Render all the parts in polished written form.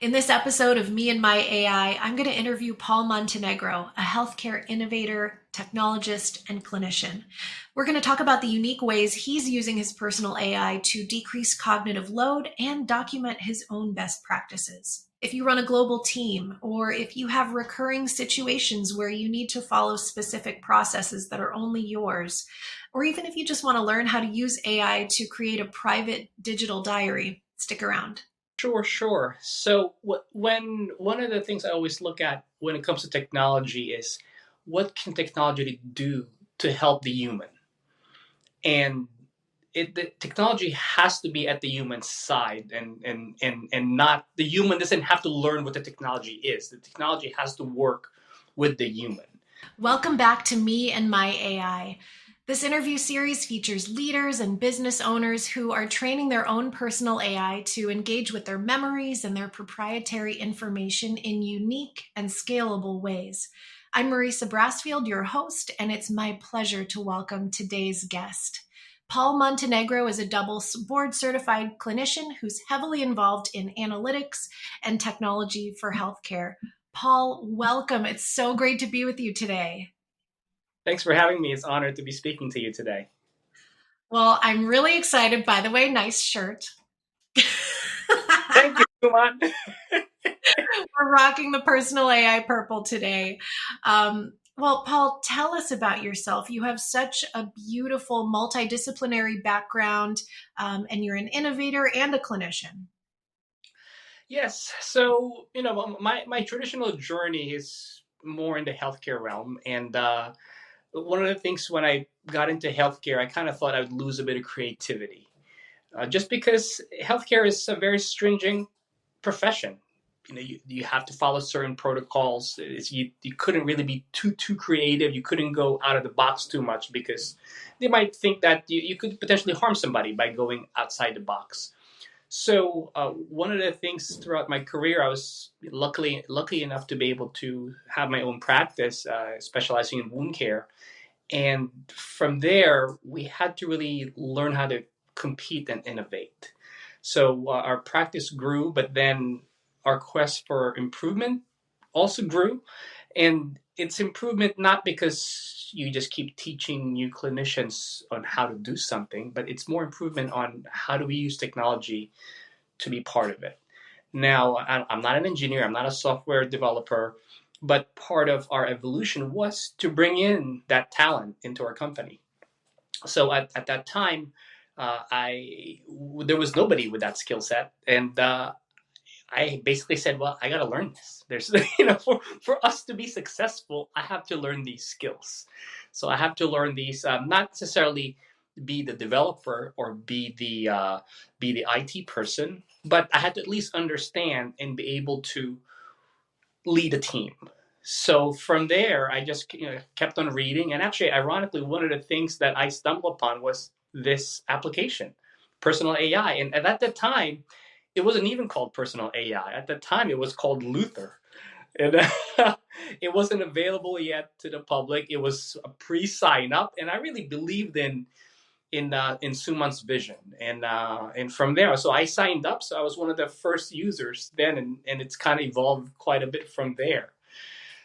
In this episode of Me and My AI, I'm going to interview Paul Montenegro, a healthcare innovator, technologist, and clinician. We're going to talk about the unique ways he's using his personal AI to decrease cognitive load and document his own best practices. If you run a global team, or if you have recurring situations where you need to follow specific processes that are only yours, or even if you just want to learn how to use AI to create a private digital diary, stick around. Sure, sure. So, when one of the things I always look at when it comes to technology is what can technology do to help the human? And the technology has to be at the human side, and not the human doesn't have to learn what the technology is. The technology has to work with the human. Welcome back to Me and My AI. This interview series features leaders and business owners who are training their own personal AI to engage with their memories and their proprietary information in unique and scalable ways. I'm Marissa Brassfield, your host, and it's my pleasure to welcome today's guest. Paul Montenegro is a double board certified clinician who's heavily involved in analytics and technology for healthcare. Paul, welcome. It's so great to be with you today. Thanks for having me. It's an honor to be speaking to you today. Well, I'm really excited. By the way, nice shirt. Thank you, Kumon. We're rocking the personal AI purple today. Well, Paul, tell us about yourself. You have such a beautiful multidisciplinary background, and you're an innovator and a clinician. Yes. So, my traditional journey is more in the healthcare realm. And one of the things when I got into healthcare, I kind of thought I would lose a bit of creativity. Just because healthcare is a very stringent profession. You have to follow certain protocols. You couldn't really be too creative. You couldn't go out of the box too much because they might think that you could potentially harm somebody by going outside the box. So one of the things throughout my career, I was lucky enough to be able to have my own practice, specializing in wound care. And from there, we had to really learn how to compete and innovate. So our practice grew, but then our quest for improvement also grew. And it's improvement not because you just keep teaching new clinicians on how to do something, but it's more improvement on how do we use technology to be part of it. Now, I'm not an engineer, I'm not a software developer, but part of our evolution was to bring in that talent into our company. So at that time, there was nobody with that skill set, and I basically said, "Well, I got to learn this. There's, for us to be successful, I have to learn these skills. So I have to learn these, not necessarily be the developer or be the IT person, but I had to at least understand and be able to lead a team." So from there, I just kept on reading, and actually, ironically, one of the things that I stumbled upon was this application, personal AI, and at the time, it wasn't even called personal AI. At the time, it was called Luther, and it wasn't available yet to the public. It was a pre-sign up, and I really believed in Suman's vision, and from there, so I signed up. So I was one of the first users then, and it's kind of evolved quite a bit from there.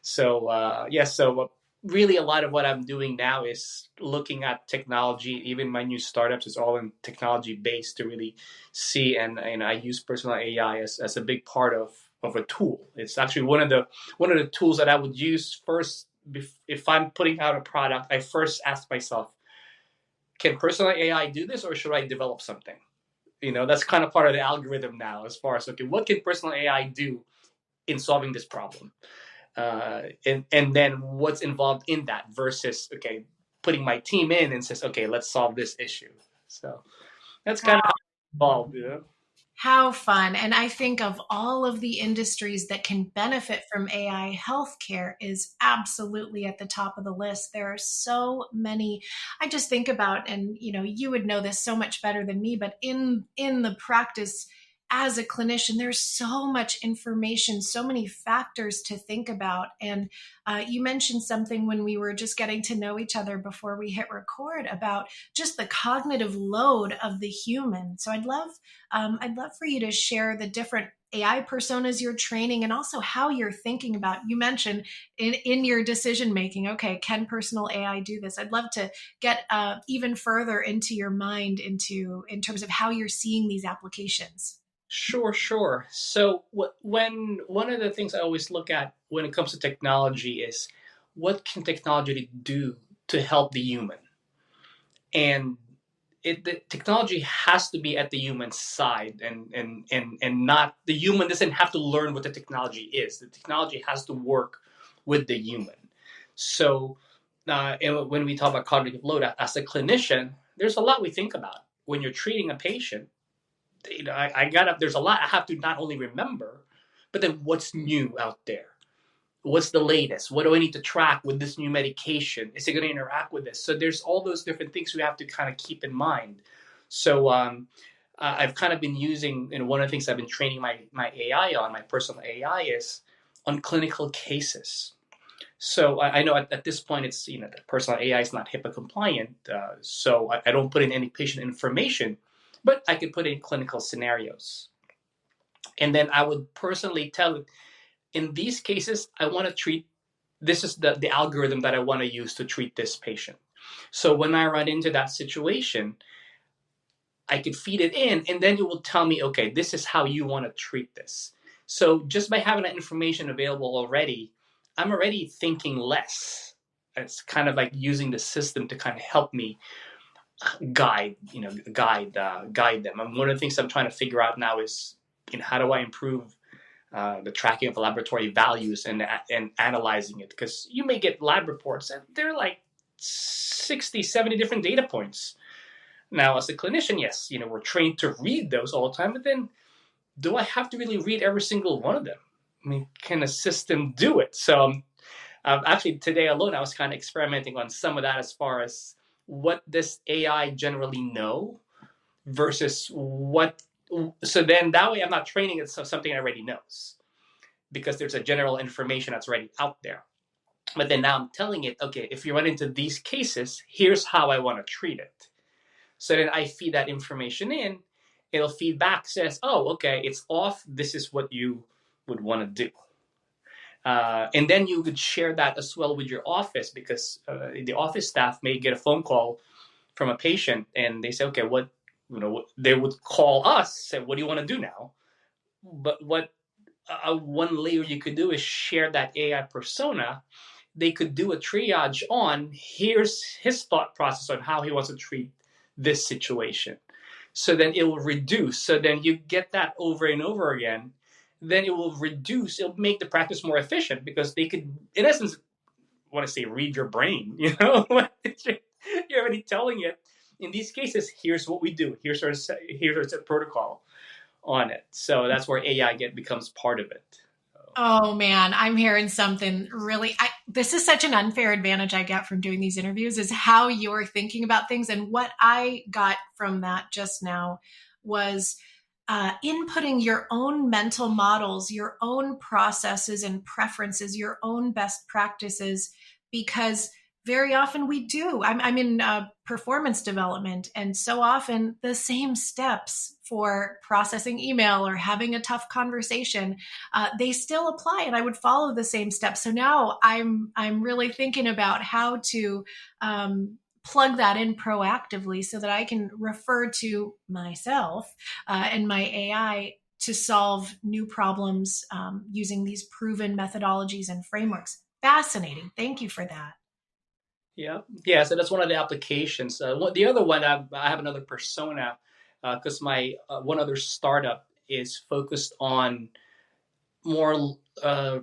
So yes, so really a lot of what I'm doing now is looking at technology. Even my new startups is all in technology based to really see, and I use personal AI as a big part of a tool. It's actually one of the tools that I would use first if I'm putting out a product. I first ask myself, can personal AI do this, or should I develop something? That's kind of part of the algorithm now, as far as, okay, what can personal AI do in solving this problem? And then what's involved in that versus, okay, putting my team in and says, okay, let's solve this issue. So that's kind of how it's involved. How fun. And I think of all of the industries that can benefit from AI, healthcare is absolutely at the top of the list. There are so many. I just think about, and you would know this so much better than me, but in the practice as a clinician, there's so much information, so many factors to think about. And you mentioned something when we were just getting to know each other before we hit record about just the cognitive load of the human. So I'd love for you to share the different AI personas you're training and also how you're thinking about, you mentioned in your decision making, okay, can personal AI do this? I'd love to get even further into your mind in terms of how you're seeing these applications. Sure, sure. So when one of the things I always look at when it comes to technology is what can technology do to help the human? And the technology has to be at the human side, and not the human doesn't have to learn what the technology is. The technology has to work with the human. So and when we talk about cognitive load as a clinician, there's a lot we think about when you're treating a patient. I got up. There's a lot I have to not only remember, but then what's new out there? What's the latest? What do I need to track with this new medication? Is it going to interact with this? So there's all those different things we have to kind of keep in mind. So I've kind of been using, one of the things I've been training my AI on, my personal AI, is on clinical cases. So I know at this point it's the personal AI is not HIPAA compliant, so I don't put in any patient information, but I could put in clinical scenarios, and then I would personally tell it, in these cases I want to treat. This is the algorithm that I want to use to treat this patient. So when I run into that situation, I could feed it in, and then it will tell me, okay, this is how you want to treat this. So just by having that information available already, I'm already thinking less. It's kind of like using the system to kind of help me guide them. And one of the things I'm trying to figure out now is, how do I improve the tracking of laboratory values and analyzing it? Because you may get lab reports and they're like 60, 70 different data points. Now, as a clinician, yes, we're trained to read those all the time, but then do I have to really read every single one of them? I mean, can a system do it? So actually, today alone, I was kind of experimenting on some of that as far as what does AI generally know versus what. So then that way I'm not training it so something it already knows, because there's a general information that's already out there. But then now I'm telling it, okay, if you run into these cases, here's how I want to treat it. So then I feed that information in, it'll feed back, says, oh, okay, it's off. This is what you would want to do. And then you could share that as well with your office, because the office staff may get a phone call from a patient and they say, okay, what they would call us, say, what do you want to do now? But what one layer you could do is share that AI persona. They could do a triage on, here's his thought process on how he wants to treat this situation. So then it will reduce. So then you get that over and over again. Then it will reduce. It'll make the practice more efficient, because they could, in essence, want to say, read your brain. You're already telling it. In these cases, here's what we do. Here's our protocol on it. So that's where AI becomes part of it. Oh man, I'm hearing something really. This is such an unfair advantage I get from doing these interviews, is how you're thinking about things. And what I got from that just now was inputting your own mental models, your own processes and preferences, your own best practices, because very often we do. I'm in performance development, and so often the same steps for processing email or having a tough conversation, they still apply, and I would follow the same steps. So now I'm really thinking about how to plug that in proactively so that I can refer to myself and my AI to solve new problems using these proven methodologies and frameworks. Fascinating. Thank you for that. Yeah. So that's one of the applications. The other one, I have another persona, because my one other startup is focused on more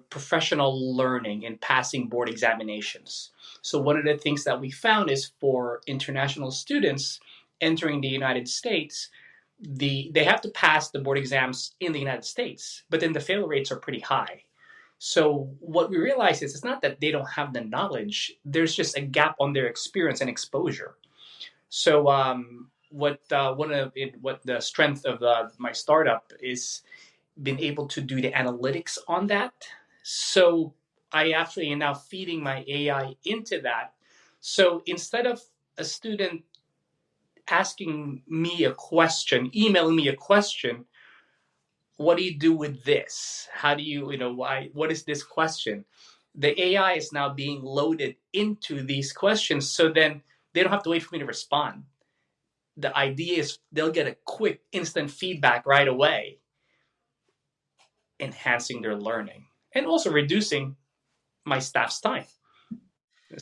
professional learning and passing board examinations. So one of the things that we found is, for international students entering the United States, they have to pass the board exams in the United States, but then the fail rates are pretty high. So what we realize is, it's not that they don't have the knowledge. There's just a gap on their experience and exposure. So what the strength of my startup is been able to do the analytics on that. So I actually am now feeding my AI into that. So instead of a student asking me a question, emailing me a question, what do you do with this? How do why, what is this question? The AI is now being loaded into these questions. So then they don't have to wait for me to respond. The idea is they'll get a quick, instant feedback right away, enhancing their learning and also reducing my staff's time.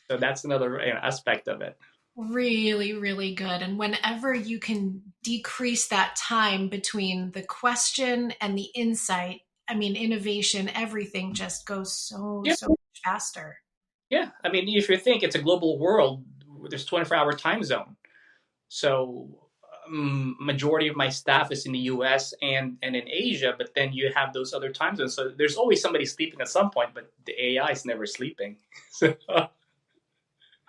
So that's another aspect of it. Really, really good. And whenever you can decrease that time between the question and the insight, I mean, innovation, everything just goes so, Yeah, so much faster. yeah. I mean, if you think it's a global world, there's 24-hour time zone. So majority of my staff is in the U.S. and in Asia, but then you have those other time zones. So there's always somebody sleeping at some point, but the AI is never sleeping. So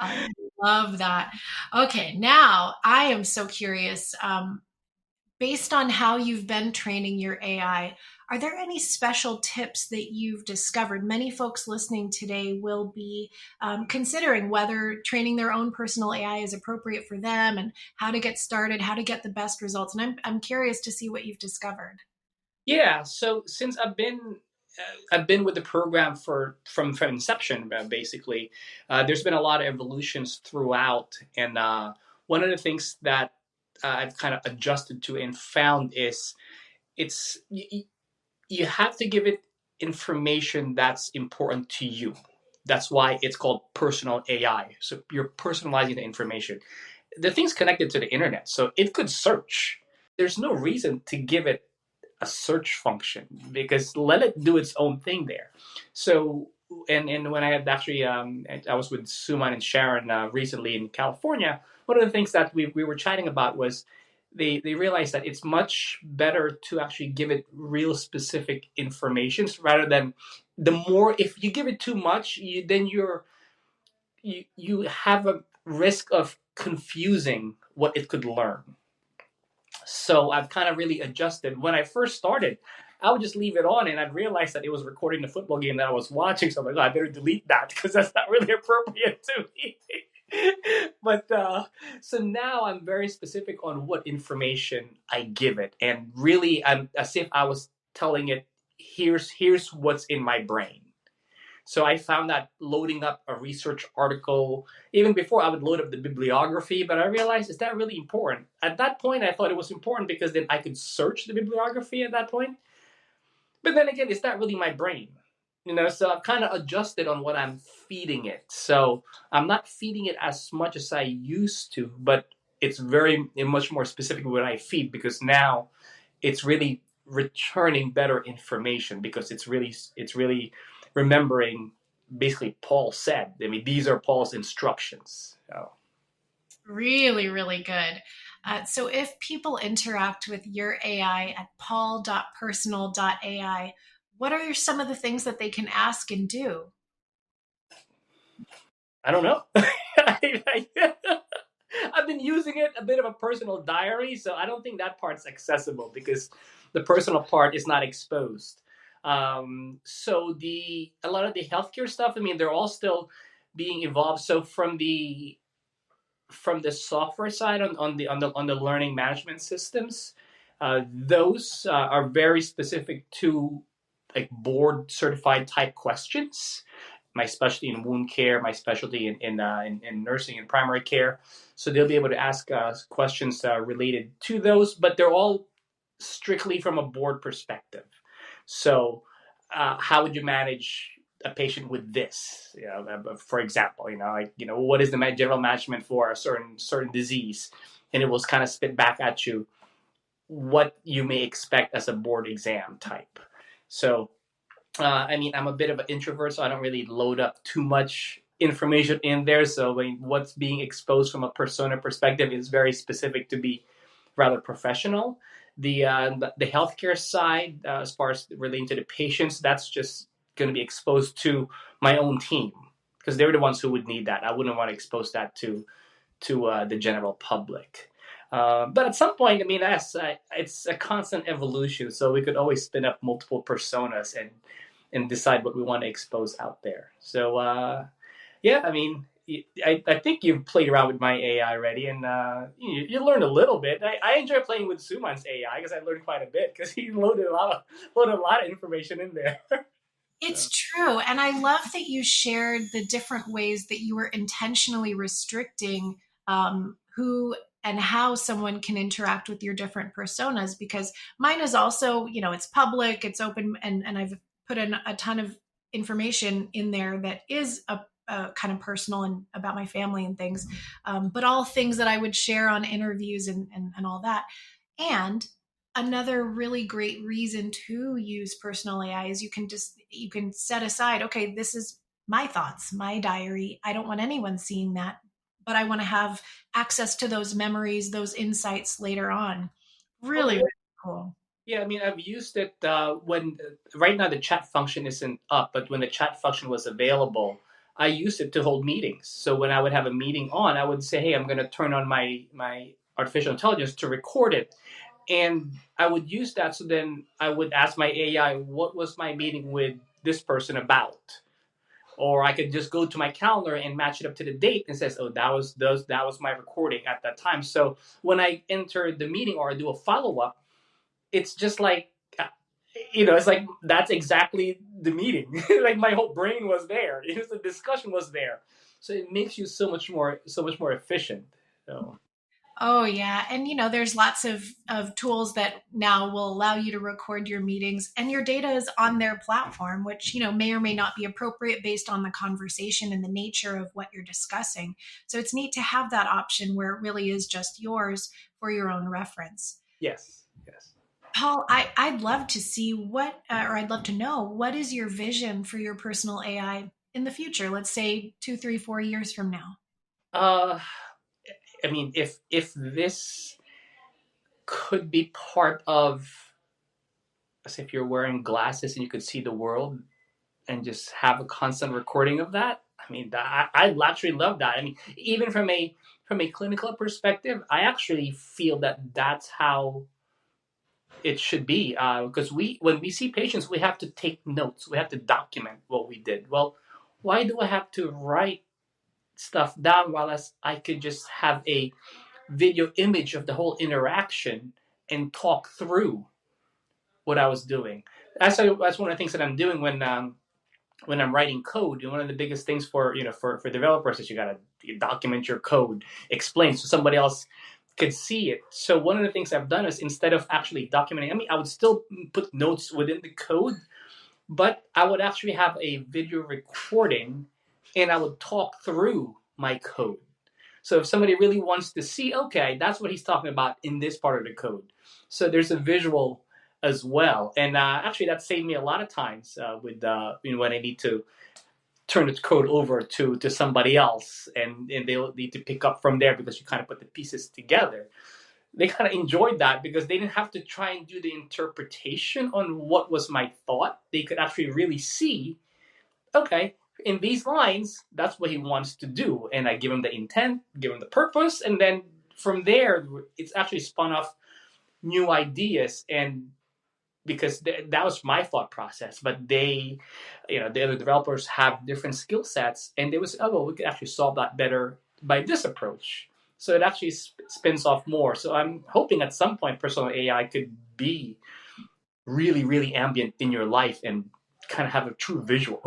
I love that. Okay, now I am so curious. Based on how you've been training your AI, are there any special tips that you've discovered? Many folks listening today will be considering whether training their own personal AI is appropriate for them and how to get started, how to get the best results. And I'm curious to see what you've discovered. yeah, so since I've been with the program from inception, basically. There's been a lot of evolutions throughout, and one of the things that I've kind of adjusted to and found is it's you have to give it information that's important to you. That's why it's called personal AI. So you're personalizing the information. The thing's connected to the internet, so it could search. There's no reason to give it a search function because let it do its own thing there. So, and when I had actually, I was with Suman and Sharon recently in California. One of the things that we were chatting about was they realized that it's much better to actually give it real specific information rather than the more. If you give it too much, then you have a risk of confusing what it could learn. So I've kind of really adjusted. When I first started, I would just leave it on, and I'd realize that it was recording the football game that I was watching. So I'm like, oh, I better delete that because that's not really appropriate to me. But so now I'm very specific on what information I give it, and really, I'm as if I was telling it, here's what's in my brain. So I found that loading up a research article, even before I would load up the bibliography, but I realized, is that really important? At that point, I thought it was important because then I could search the bibliography at that point. But then again, is that really my brain? So I've kind of adjusted on what I'm feeding it. So I'm not feeding it as much as I used to, but it's very much more specific what I feed because now it's really returning better information because it's really remembering basically Paul said. I mean, these are Paul's instructions. So. Really, really good. So if people interact with your AI at paul.personal.ai, what are some of the things that they can ask and do? I don't know. I've been using it a bit of a personal diary, so I don't think that part's accessible because the personal part is not exposed. So a lot of the healthcare stuff, I mean, they're all still being evolved. So from the software side on the learning management systems, those are very specific to like board certified type questions. My specialty in wound care, my specialty in nursing and primary care. So they'll be able to ask questions related to those, but they're all strictly from a board perspective. So, how would you manage a patient with this? For example, what is the general management for a certain disease, and it will kind of spit back at you what you may expect as a board exam type. So I mean, I'm a bit of an introvert, so I don't really load up too much information in there. So what's being exposed from a persona perspective is very specific to be rather professional. The healthcare side, as far as relating to the patients, that's just going to be exposed to my own team because they're the ones who would need that. I wouldn't want to expose that to the general public. But at some point, I mean, it's a constant evolution. So we could always spin up multiple personas and decide what we want to expose out there. So yeah, I mean, I think you've played around with my AI already, and you learned a little bit. I enjoy playing with Suman's AI because I learned quite a bit because he loaded a lot of information in there. It's So, true. And I love that you shared the different ways that you were intentionally restricting who and how someone can interact with your different personas, because mine is also, it's public, it's open, and I've put in a ton of information in there that is a kind of personal and about my family and things, but all things that I would share on interviews and all that. And another really great reason to use personal AI is you can set aside, okay, this is my thoughts, my diary. I don't want anyone seeing that, but I want to have access to those memories, those insights later on. oh Really, yeah, really cool. yeah. I mean, I've used it when right now the chat function isn't up, but when the chat function was available, I used it to hold meetings. So when I would have a meeting on, I would say, "Hey, I'm going to turn on my artificial intelligence to record it," and I would use that. So then I would ask my AI, "What was my meeting with this person about?" Or I could just go to my calendar and match it up to the date and says, "Oh, that was my recording at that time." So when I enter the meeting or I do a follow up, it's just like it's like that's exactly the meeting. Like my whole brain was there. It was the discussion was there, so it makes you so much more efficient. So Oh yeah, and there's lots of tools that now will allow you to record your meetings, and your data is on their platform, which may or may not be appropriate based on the conversation and the nature of what you're discussing. So it's neat to have that option where it really is just yours for your own reference. yes, yes. Paul, I'd love to see or I'd love to know what is your vision for your personal AI in the future. Let's say 2, 3, 4 years from now. Uh, I mean, if this could be part of, as if you're wearing glasses and you could see the world and just have a constant recording of that. I mean, I actually love that. I mean, even from a clinical perspective, I actually feel that that's how it should be. Because when we see patients, we have to take notes. We have to document what we did. Well, why do I have to write stuff down while I could just have a video image of the whole interaction and talk through what I was doing? That's one of the things that I'm doing when I'm writing code. And one of the biggest things for for developers is you gotta document your code, explain so somebody else could see it. So one of the things I've done is instead of actually documenting, I mean, I would still put notes within the code, but I would actually have a video recording and I would talk through my code. So if somebody really wants to see, okay, that's what he's talking about in this part of the code. So there's a visual as well, and actually that saved me a lot of times with when I need to turn the code over to somebody else, and they'll need to pick up from there because you kind of put the pieces together. They kind of enjoyed that because they didn't have to try and do the interpretation on what was my thought. They could actually really see, okay, in these lines, that's what he wants to do. And I give him the intent, give him the purpose, and then from there, it's actually spun off new ideas. And because that was my thought process, but the other developers have different skill sets, and they was, oh, well, we could actually solve that better by this approach. So it actually spins off more. So I'm hoping at some point personal AI could be really, really ambient in your life and kind of have a true visual.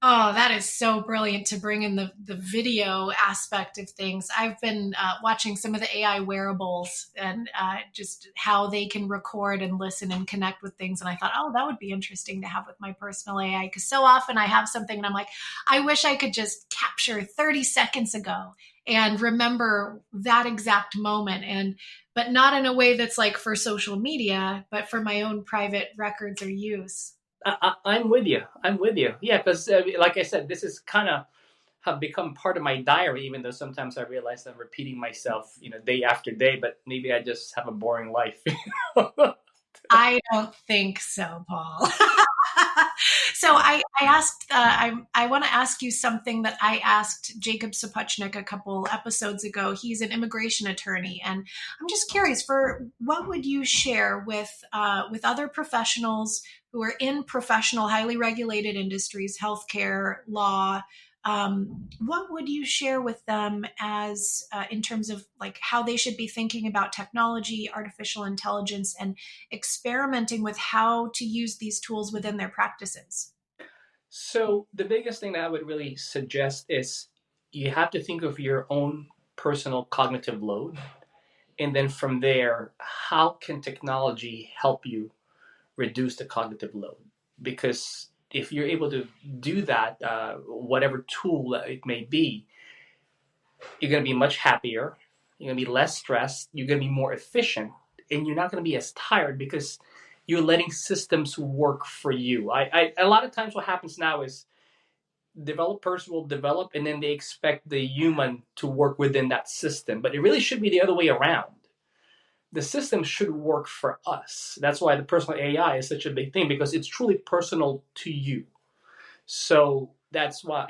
Oh, that is so brilliant to bring in the video aspect of things. I've been watching some of the AI wearables and just how they can record and listen and connect with things. And I thought, oh, that would be interesting to have with my personal AI. Because so often I have something and I'm like, I wish I could just capture 30 seconds ago and remember that exact moment. But not in a way that's like for social media, but for my own private records or use. I'm with you. I'm with you. Yeah, because like I said, this is kind of have become part of my diary. Even though sometimes I realize I'm repeating myself, day after day. But maybe I just have a boring life. I don't think so, Paul. So I asked, I want to ask you something that I asked Jacob Sapuchnik a couple episodes ago. He's an immigration attorney, and I'm just curious for what would you share with other professionals who are in professional, highly regulated industries, healthcare, law. What would you share with them as in terms of like how they should be thinking about technology, artificial intelligence, and experimenting with how to use these tools within their practices? So the biggest thing that I would really suggest is you have to think of your own personal cognitive load, and then from there, how can technology help you reduce the cognitive load? Because if you're able to do that, whatever tool that it may be, you're going to be much happier. You're going to be less stressed. You're going to be more efficient, and you're not going to be as tired because you're letting systems work for you. A lot of times, what happens now is developers will develop, and then they expect the human to work within that system. But it really should be the other way around. The system should work for us. That's why the personal AI is such a big thing, because it's truly personal to you. So that's why,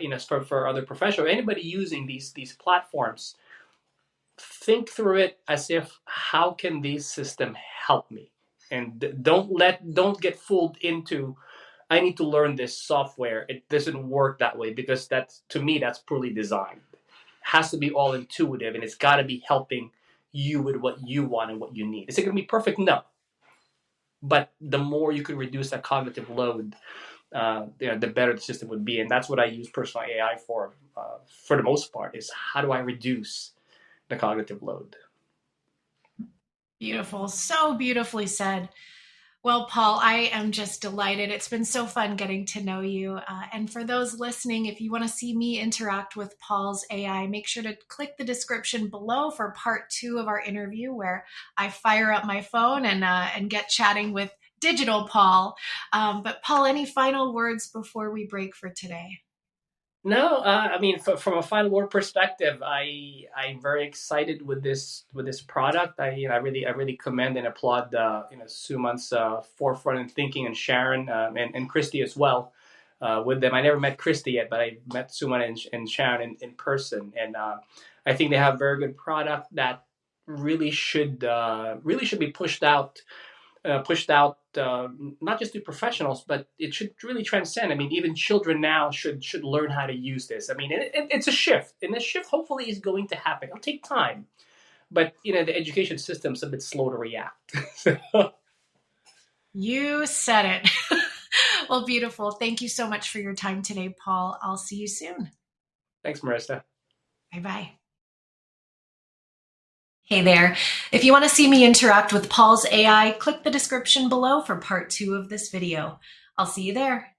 for other professionals, anybody using these platforms, think through it as if, how can this system help me? And don't get fooled into, I need to learn this software. It doesn't work that way, because that's, to me, that's poorly designed. It has to be all intuitive, and it's got to be helping you with what you want and what you need. Is it going to be perfect? No. But the more you could reduce that cognitive load, the better the system would be. And that's what I use personal AI for the most part, is how do I reduce the cognitive load? Beautiful. So beautifully said. Well, Paul, I am just delighted. It's been so fun getting to know you. And for those listening, if you want to see me interact with Paul's AI, make sure to click the description below for part 2 of our interview, where I fire up my phone and get chatting with digital Paul. But Paul, any final words before we break for today? No, I mean, from a final word perspective, I'm very excited with this product. I really commend and applaud Suman's forefront in thinking, and Sharon, and Christy as well. With them, I never met Christy yet, but I met Suman and Sharon in person, and I think they have a very good product that really should be pushed out, not just to professionals, but it should really transcend. I mean, even children now should learn how to use this. I mean, it's a shift, and this shift hopefully is going to happen. It'll take time, but the education system's a bit slow to react. You said it. Well, beautiful. Thank you so much for your time today, Paul. I'll see you soon. Thanks, Marissa. Bye bye. Hey there. If you want to see me interact with Paul's AI, click the description below for part 2 of this video. I'll see you there.